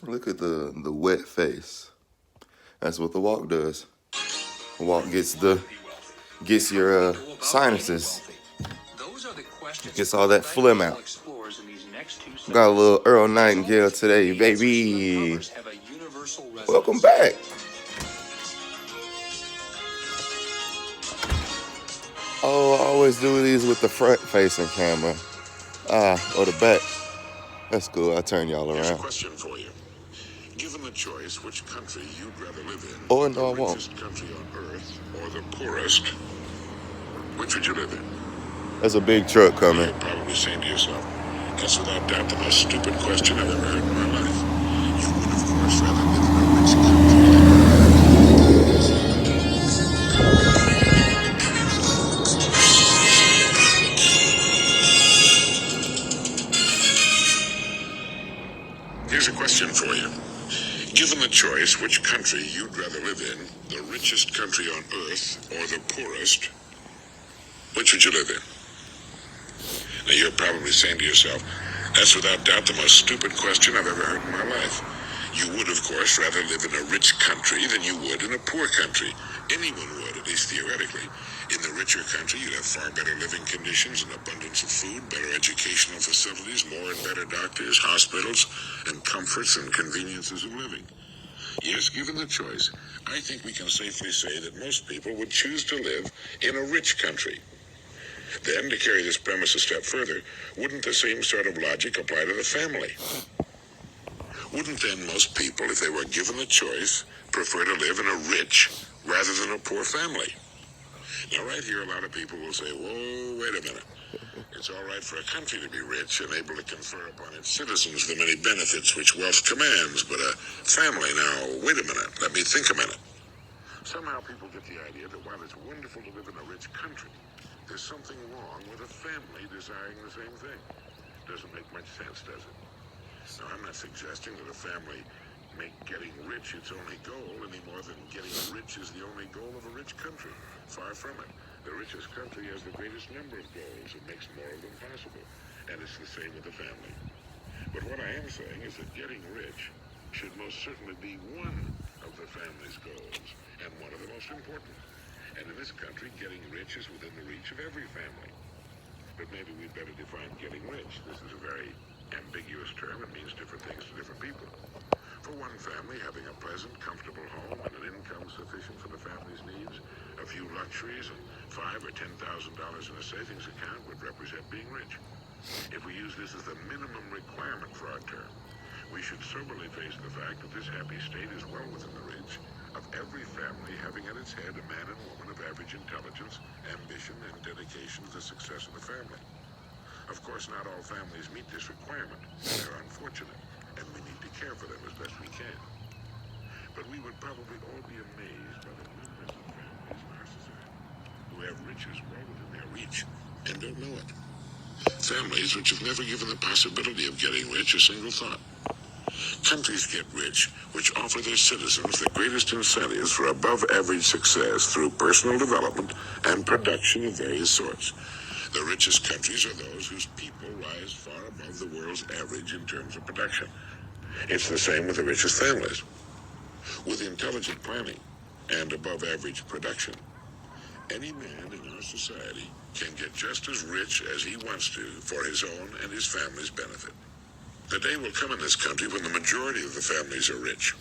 Look at the wet face. That's what the walk does. The walk gets your sinuses, gets all that phlegm out. Got a little Earl Nightingale today, baby. Welcome back. Oh, I always do these with the front-facing camera. Or the back. That's cool. I'll turn y'all around. Here's a question for you. Given the choice, which country you'd rather live in? Oh, no, I the won't. richest country on earth or the poorest? Which would you live in? There's a big truck coming. You're probably saying to yourself, that's without doubt the most stupid question I've ever heard in my life. You would, of course, rather live in a rich country. Here's a question for you. Given the choice which country you'd rather live in, the richest country on earth or the poorest, which would you live in? Now you're probably saying to yourself, that's without doubt the most stupid question I've ever heard in my life. You would, of course, rather live in a rich country than you would in a poor country. Anyone would, at least theoretically. In the richer country, you'd have far better living conditions, an abundance of food, better educational facilities, more and better doctors, hospitals, and comforts and conveniences of living. Yes, given the choice, I think we can safely say that most people would choose to live in a rich country. Then, to carry this premise a step further, wouldn't the same sort of logic apply to the family? Wouldn't then most people, if they were given the choice, prefer to live in a rich rather than a poor family? Now, right here, a lot of people will say, whoa, wait a minute. It's all right for a country to be rich and able to confer upon its citizens the many benefits which wealth commands, but a family, now, wait a minute, let me think a minute. Somehow people get the idea that while it's wonderful to live in a rich country, there's something wrong with a family desiring the same thing. Doesn't make much sense, does it? Now, I'm not suggesting that a family make getting rich its only goal any more than getting rich is the only goal of a rich country. Far from it. The richest country has the greatest number of goals and makes more of them possible. And it's the same with the family. But what I am saying is that getting rich should most certainly be one of the family's goals, and one of the most important. And in this country, getting rich is within the reach of every family. But maybe we'd better define getting rich. This is a very ambiguous term. It means different things to different people. For one family, having a pleasant, comfortable home and an income sufficient for the family's needs, a few luxuries, and $5,000 or $10,000 in a savings account would represent being rich. If we use this as the minimum requirement for our term, we should soberly face the fact that this happy state is well within the reach of every family having at its head a man and woman of average intelligence, ambition, and dedication to the success of the family. Of course, not all families meet this requirement. They're unfortunate, and we need to care for them as best we can. But we would probably all be amazed by the numbers of families in our society who have riches well within their reach and don't know it. Families which have never given the possibility of getting rich a single thought. Countries get rich which offer their citizens the greatest incentives for above-average success through personal development and production of various sorts. The richest countries are those whose people rise far above the world's average in terms of production. It's the same with the richest families. With intelligent planning and above-average production, any man in our society can get just as rich as he wants to for his own and his family's benefit. The day will come in this country when the majority of the families are rich.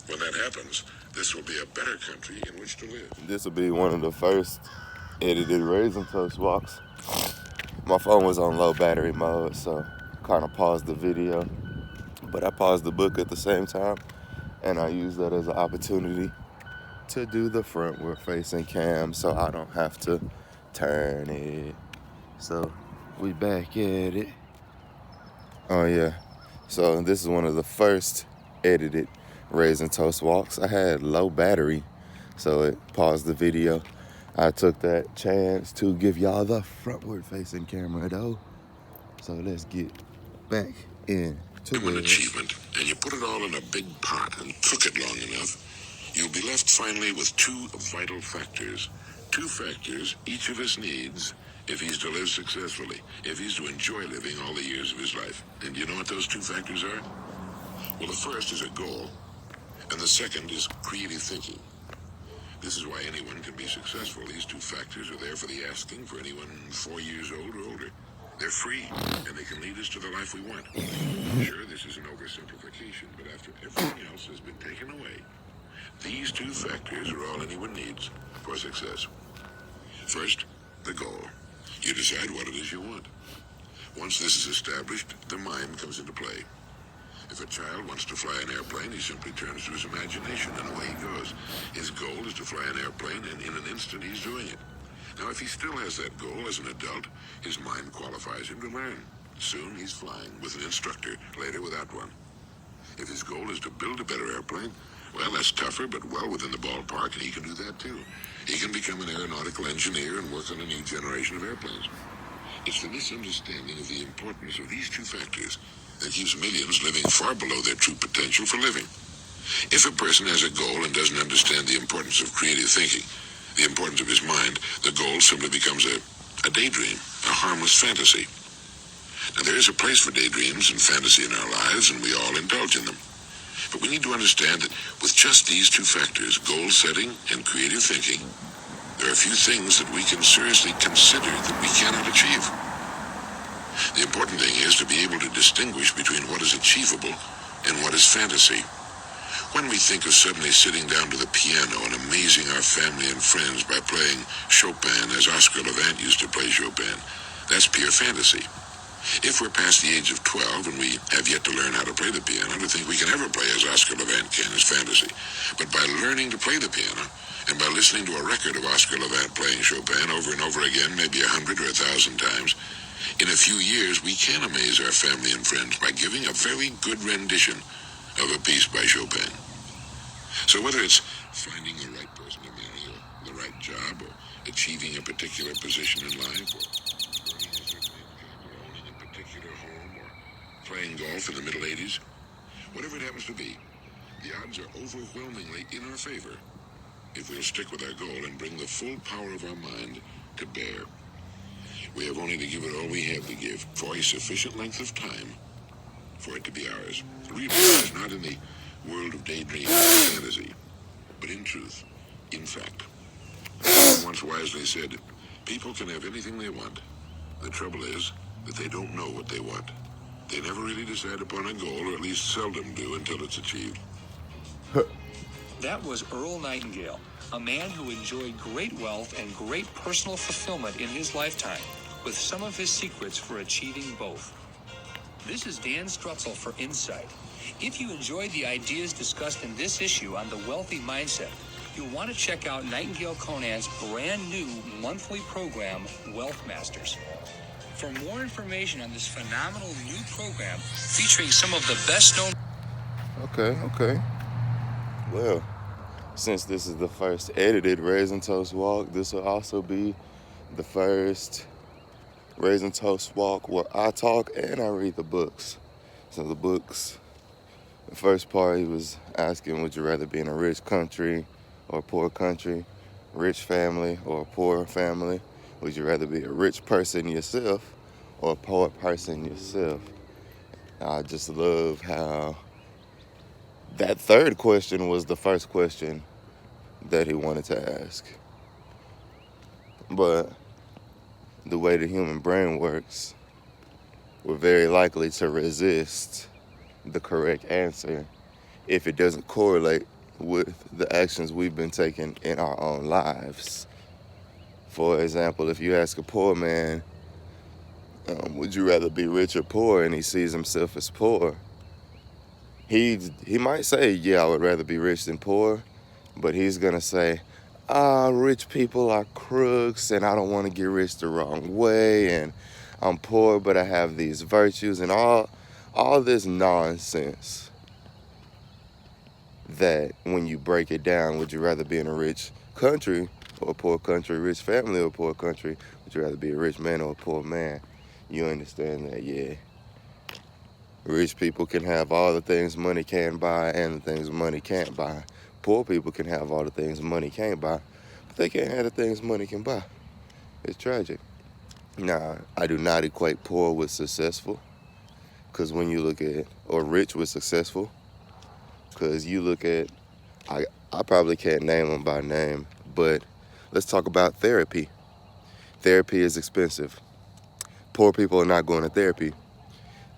When that happens, this will be a better country in which to live. This will be one of the first edited Raisin Toast walks. My phone was on low battery mode, so kind of paused the video. But I paused the book at the same time, and I used that as an opportunity to do the frontward-facing cam so I don't have to turn it. So we back at it. Oh yeah. So this is one of the first edited Raisin Toast walks. I had low battery, so it paused the video. I took that chance to give y'all the frontward-facing camera though. So let's get back into An it. achievement, and you put it all in a big pot and cook it long enough, you'll be left finally with two vital factors. Two factors each of us needs if he's to live successfully, if he's to enjoy living all the years of his life. And you know what those two factors are? Well, the first is a goal, and the second is creative thinking. This is why anyone can be successful. These two factors are there for the asking for anyone 4 years old or older. They're free, and they can lead us to the life we want. Sure, this is an oversimplification, but after everything else has been taken away, these two factors are all anyone needs for success. First, the goal. You decide what it is you want. Once this is established, the mind comes into play. If a child wants to fly an airplane, he simply turns to his imagination and away he goes. His goal is to fly an airplane, and in an instant he's doing it. Now, if he still has that goal as an adult, his mind qualifies him to learn. Soon he's flying with an instructor, later without one. If his goal is to build a better airplane, well, that's tougher, but well within the ballpark, and he can do that too. He can become an aeronautical engineer and work on a new generation of airplanes. It's the misunderstanding of the importance of these two factors that keeps millions living far below their true potential for living. If a person has a goal and doesn't understand the importance of creative thinking, the importance of his mind, the goal simply becomes a daydream, a harmless fantasy. Now, there is a place for daydreams and fantasy in our lives, and we all indulge in them. But we need to understand that with just these two factors, goal setting and creative thinking, there are a few things that we can seriously consider that we cannot achieve. The important thing is to be able to distinguish between what is achievable and what is fantasy. When we think of suddenly sitting down to the piano and amazing our family and friends by playing Chopin as Oscar Levant used to play Chopin, that's pure fantasy. If we're past the age of 12 and we have yet to learn how to play the piano, to think we can ever play as Oscar Levant can is fantasy. But by learning to play the piano, and by listening to a record of Oscar Levant playing Chopin over and over again, maybe 100 or 1,000 times, in a few years we can amaze our family and friends by giving a very good rendition of a piece by Chopin. So whether it's finding the right person to marry, or the right job, or achieving a particular position in life, or earning a certain income, or owning a particular home, or playing golf in the middle 80s, whatever it happens to be, the odds are overwhelmingly in our favor if we'll stick with our goal and bring the full power of our mind to bear. We have only to give it all we have to give for a sufficient length of time for it to be ours. The real power is not in the world of daydream and fantasy, but in truth, in fact. Someone once wisely said, people can have anything they want. The trouble is that they don't know what they want. They never really decide upon a goal, or at least seldom do until it's achieved. That was Earl Nightingale, a man who enjoyed great wealth and great personal fulfillment in his lifetime, with some of his secrets for achieving both. This is Dan Strutzel for Insight. If you enjoyed the ideas discussed in this issue on the wealthy mindset, you'll want to check out Nightingale Conant's brand new monthly program, Wealth Masters. For more information on this phenomenal new program featuring some of the best known... Okay. Well, since this is the first edited Raisin Toast Walk, this will also be the first Raisin Toast Walk where I talk and I read the books. So the first part he was asking, would you rather be in a rich country or a poor country? Rich family or a poor family? Would you rather be a rich person yourself or a poor person yourself? I just love how that third question was the first question that he wanted to ask. But the way the human brain works, we're very likely to resist the correct answer if it doesn't correlate with the actions we've been taking in our own lives. For example, if you ask a poor man, would you rather be rich or poor, and he sees himself as poor, he might say, yeah, I would rather be rich than poor, but he's gonna say, rich people are crooks and I don't want to get rich the wrong way, and I'm poor but I have these virtues, and all this nonsense that when you break it down, would you rather be in a rich country or a poor country, rich family or a poor country? Would you rather be a rich man or a poor man? You understand that, yeah. Rich people can have all the things money can buy and the things money can't buy. Poor people can have all the things money can't buy, but they can't have the things money can buy. It's tragic. Now, I do not equate poor with successful, because when you look at, or rich with successful, Because you look at, I probably can't name them by name, but let's talk about therapy. Therapy is expensive. Poor people are not going to therapy.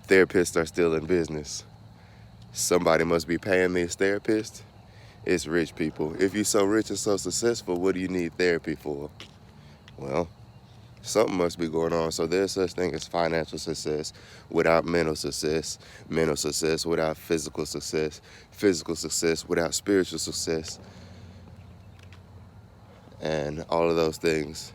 Therapists are still in business. Somebody must be paying these therapists. It's rich people. If you're so rich and so successful, what do you need therapy for? Well, something must be going on. So there's such thing as financial success without mental success without physical success without spiritual success, and all of those things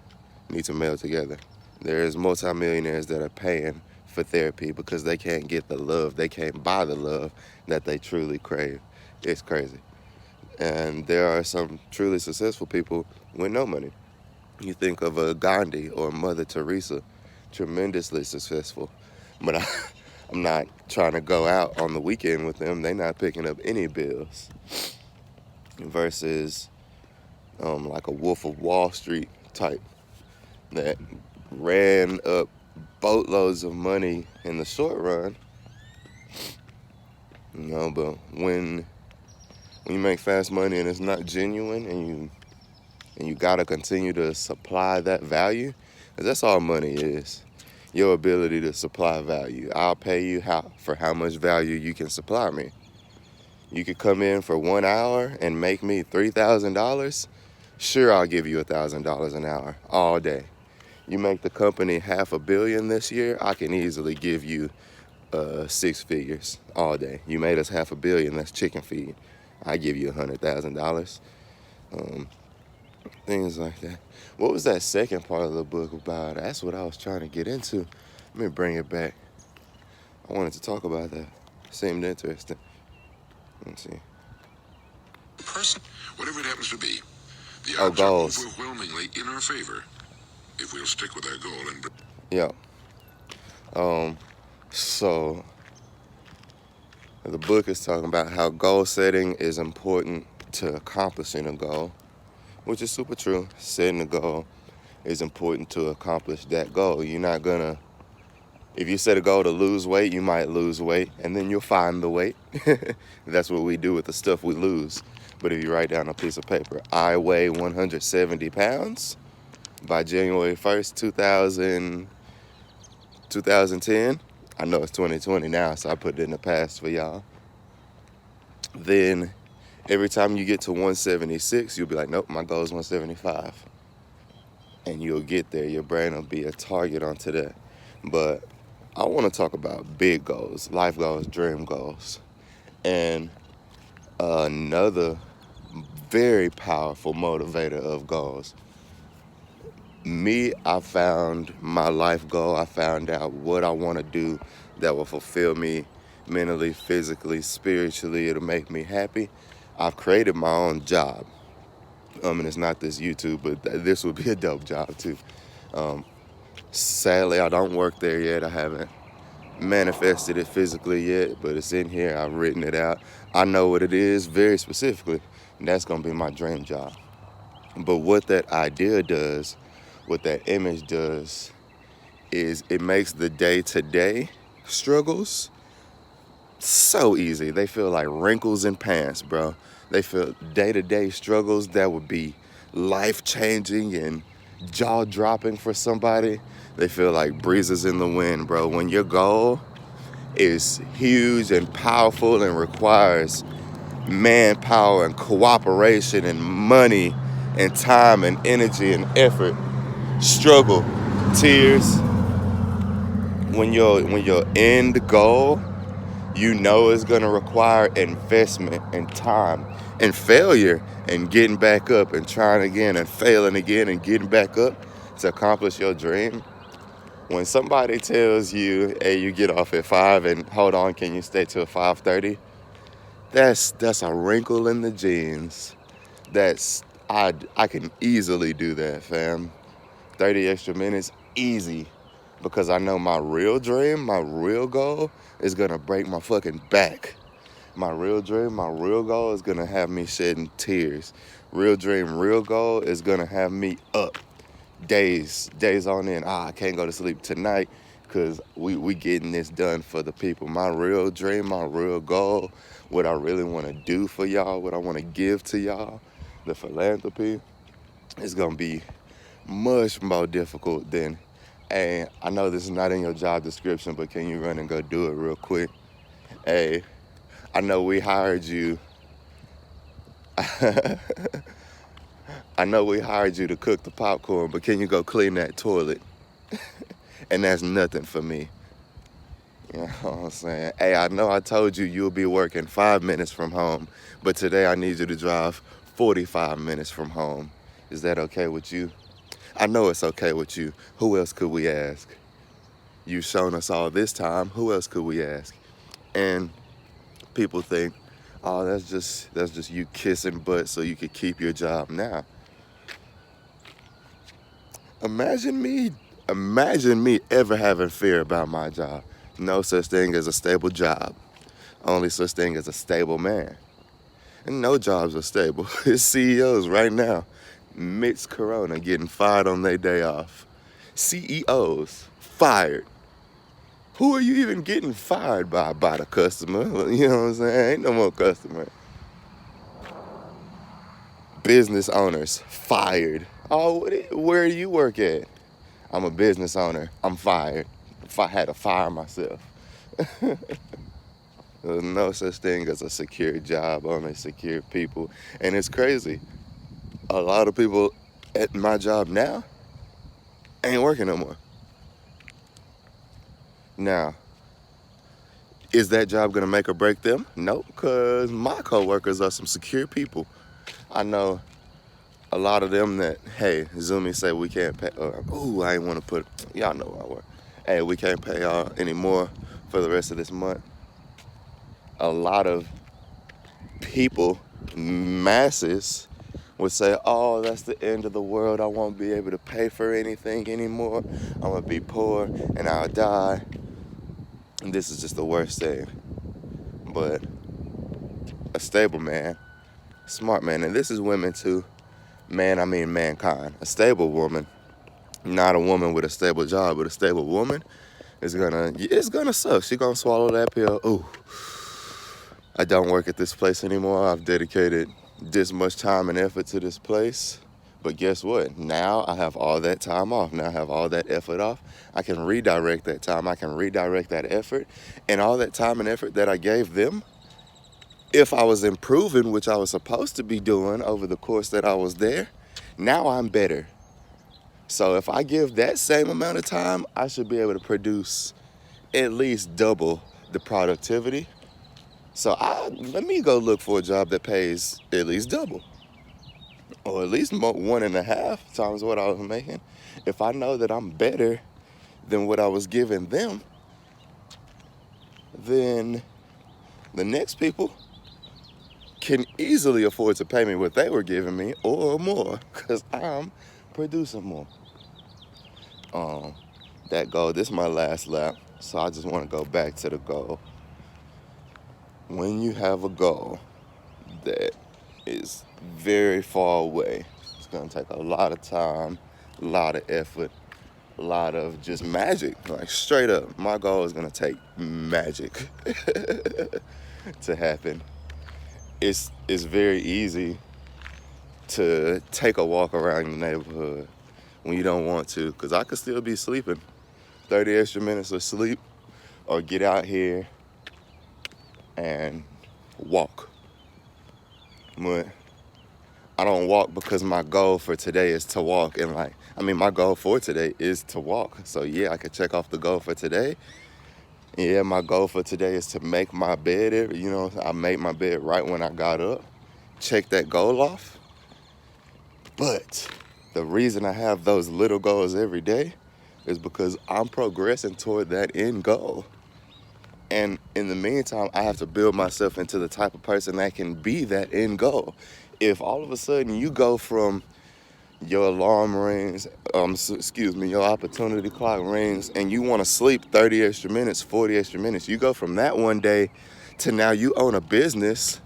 need to meld together. There's multimillionaires that are paying for therapy because they can't get the love, they can't buy the love that they truly crave. It's crazy. And there are some truly successful people with no money. You think of a Gandhi or Mother Teresa, tremendously successful. But I'm not trying to go out on the weekend with them. They're not picking up any bills. Versus like a Wolf of Wall Street type that ran up boatloads of money in the short run. But when you make fast money and it's not genuine, and you gotta continue to supply that value, because that's all money is. Your ability to supply value. I'll pay you for how much value you can supply me. You could come in for 1 hour and make me $3,000. Sure, I'll give you $1,000 an hour all day. You make the company $500 million this year, I can easily give you 6 figures all day. You made us $500 million, that's chicken feed. I give you $100,000. Things like that. What was that second part of the book about? That's what I was trying to get into. Let me bring it back. I wanted to talk about that. Seemed interesting. Let's see. Whatever it happens to be, the Oh, odds are goals. overwhelmingly in our favor if we'll stick with our goal and. Yeah. So the book is talking about how goal setting is important to accomplishing a goal, which is super true. Setting a goal is important to accomplish that goal. You're not gonna, if you set a goal to lose weight, you might lose weight and then you'll find the weight. That's what we do with the stuff we lose. But if you write down a piece of paper, I weigh 170 pounds by January 1st, 2010. I know it's 2020 now, so I put it in the past for y'all. Then every time you get to 176, you'll be like, nope, my goal is 175. And you'll get there. Your brain will be a target onto that. But I want to talk about big goals, life goals, dream goals. And another very powerful motivator of goals. Me, I found my life goal. I found out what I want to do that will fulfill me mentally, physically, spiritually. It'll make me happy. I've created my own job. And it's not this YouTube, but this would be a dope job too. Sadly, I don't work there yet. I haven't manifested it physically yet, but it's in here. I've written it out. I know what it is very specifically, and that's going to be my dream job. But what that idea does, what that image does, is it makes the day-to-day struggles so easy. They feel like wrinkles in pants, bro. They feel day-to-day struggles that would be life-changing and jaw-dropping for somebody. They feel like breezes in the wind, bro. When your goal is huge and powerful and requires manpower and cooperation and money and time and energy and effort, struggle, tears. When your end goal, you know, is gonna require investment and time and failure and getting back up and trying again and failing again and getting back up to accomplish your dream. When somebody tells you, hey, you get off at 5 and hold on, can you stay till 5:30? That's a wrinkle in the jeans. I can easily do that, fam. 30 extra minutes, easy. Because I know my real dream, my real goal is gonna break my fucking back. My real dream, my real goal is gonna have me shedding tears. Real dream, real goal is gonna have me up days on end. I can't go to sleep tonight because we getting this done for the people. My real dream, my real goal, what I really want to do for y'all, what I want to give to y'all, the philanthropy, is going to be much more difficult than, hey, I know this is not in your job description, but can you run and go do it real quick? Hey, I know we hired you. I know we hired you to cook the popcorn, but can you go clean that toilet? And that's nothing for me. You know what I'm saying? Hey, I know I told you you'll be working 5 minutes from home, but today I need you to drive 45 minutes from home. Is that okay with you? I know it's okay with you. Who else could we ask? You've shown us all this time. Who else could we ask? And people think, oh, that's just you kissing butt so you could keep your job now. Imagine me ever having fear about my job. No such thing as a stable job. Only such thing as a stable man. And no jobs are stable. It's CEOs right now, midst Corona, getting fired on their day off. CEOs fired. Who are you even getting fired by? By the customer. You know what I'm saying? Ain't no more customer. Business owners fired. Oh, where do you work at? I'm a business owner. I'm fired. If I had to fire myself. There's no such thing as a secure job, only secure people. And it's crazy. A lot of people at my job now ain't working no more. Now, is that job gonna make or break them? Nope, because my coworkers are some secure people. I know a lot of them that, hey, Zumi say we can't pay, I ain't wanna put, y'all know where I work. Hey, we can't pay y'all anymore for the rest of this month. A lot of people, masses, would say, oh, that's the end of the world. I won't be able to pay for anything anymore. I'm gonna be poor and I'll die. And this is just the worst thing. But a stable man, smart man, and this is women too. Man, I mean mankind. A stable woman, not a woman with a stable job, but a stable woman it's gonna suck. She gonna swallow that pill. Ooh, I don't work at this place anymore. I've dedicated this much time and effort to this place. But guess what? Now I have all that time off. Now I have all that effort off. I can redirect that time. I can redirect that effort. And all that time and effort that I gave them, if I was improving, which I was supposed to be doing over the course that I was there, now I'm better. So if I give that same amount of time, I should be able to produce at least double the productivity. So let me go look for a job that pays at least double. Or at least 1.5 times what I was making. If I know that I'm better than what I was giving them, then the next people can easily afford to pay me what they were giving me or more, because I'm producing more. That goal, this is my last lap, so I just want to go back to the goal. When you have a goal that is very far away, it's going to take a lot of time, a lot of effort, a lot of just magic. Like straight up, my goal is going to take magic to happen. It's very easy to take a walk around the neighborhood when you don't want to, because I could still be sleeping 30 extra minutes of sleep, or get out here and walk. But I don't walk because my goal for today is to walk. And my goal for today is to walk. So yeah, I could check off the goal for today. Yeah, my goal for today is to make my bed. I made my bed right when I got up. Check that goal off. But the reason I have those little goals every day is because I'm progressing toward that end goal. And in the meantime, I have to build myself into the type of person that can be that end goal. If all of a sudden you go from your alarm rings, your opportunity clock rings, and you want to sleep 30 extra minutes, 40 extra minutes, you go from that one day to now you own a business.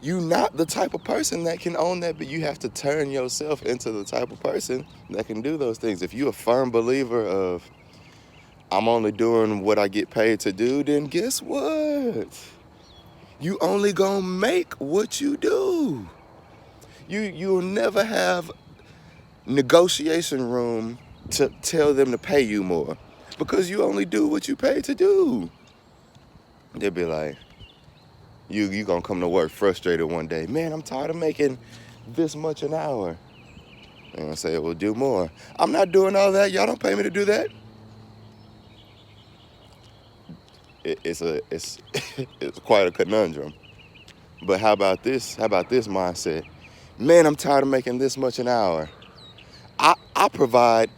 You're not the type of person that can own that, but you have to turn yourself into the type of person that can do those things. If you're a firm believer of I'm only doing what I get paid to do, then guess what? You only gonna make what you do. You'll never have negotiation room to tell them to pay you more because you only do what you pay to do. They'll be like, you gonna come to work frustrated one day. Man, I'm tired of making this much an hour. They're gonna say, well, do more. I'm not doing all that. Y'all don't pay me to do that. It's it's quite a conundrum. But how about this? How about this mindset? Man, I'm tired of making this much an hour. I provide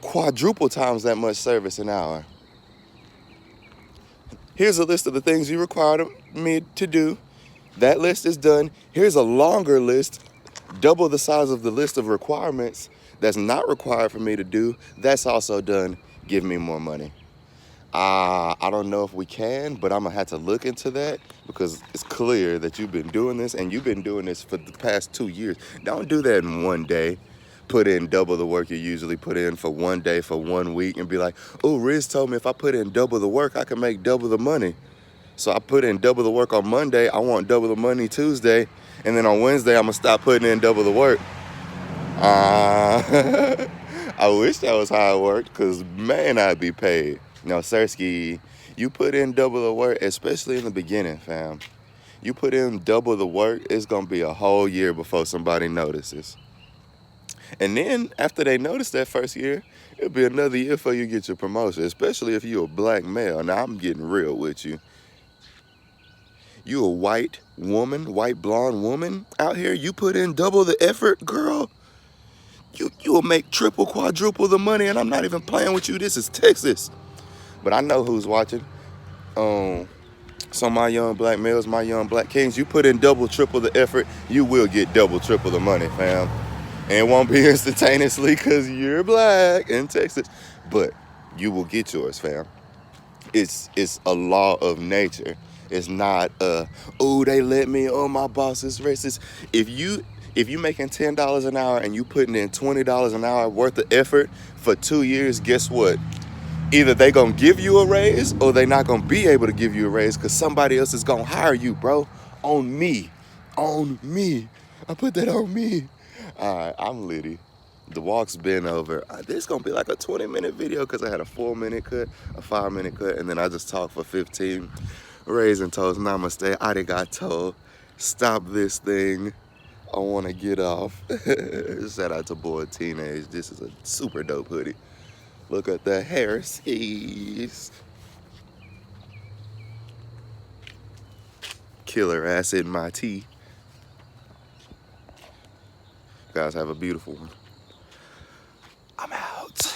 quadruple times that much service an hour. Here's a list of the things you require me to do. That list is done. Here's a longer list, double the size of the list of requirements that's not required for me to do. That's also done. Give me more money. I don't know if we can, but I'm going to have to look into that because it's clear that you've been doing this and you've been doing this for the past 2 years. Don't do that in one day. Put in double the work you usually put in for one day, for 1 week, and be like, oh, Riz told me if I put in double the work, I can make double the money. So I put in double the work on Monday. I want double the money Tuesday. And then on Wednesday, I'm going to stop putting in double the work. I wish that was how it worked because, man, I'd be paid. No, Sirski, you put in double the work, especially in the beginning, fam. You put in double the work, it's going to be a whole year before somebody notices. And then after they notice that first year, it'll be another year before you get your promotion, especially if you're a black male. Now, I'm getting real with you. You a white woman, white blonde woman out here, you put in double the effort, girl. You'll make triple, quadruple the money, and I'm not even playing with you. This is Texas. But I know who's watching. So my young black males, my young black kings, you put in double, triple the effort, you will get double, triple the money, fam. And it won't be instantaneously because you're black in Texas, but you will get yours, fam. It's a law of nature. It's not they let me, my boss is racist. If you making $10 an hour and you putting in $20 an hour worth of effort for 2 years, guess what? Either they gonna give you a raise or they not gonna be able to give you a raise because somebody else is gonna hire you, bro. On me. I put that on me. All right, I'm Liddy. The walk's been over. This is gonna be like a 20-minute video because I had a 4-minute cut, a 5-minute cut, and then I just talked for 15. Raisin toast, namaste, arigato. Stop this thing. I wanna get off. Shout out to Boy Teenage. This is a super dope hoodie. Look at the hair skis. Killer acid in my tea. You guys have a beautiful one. I'm out.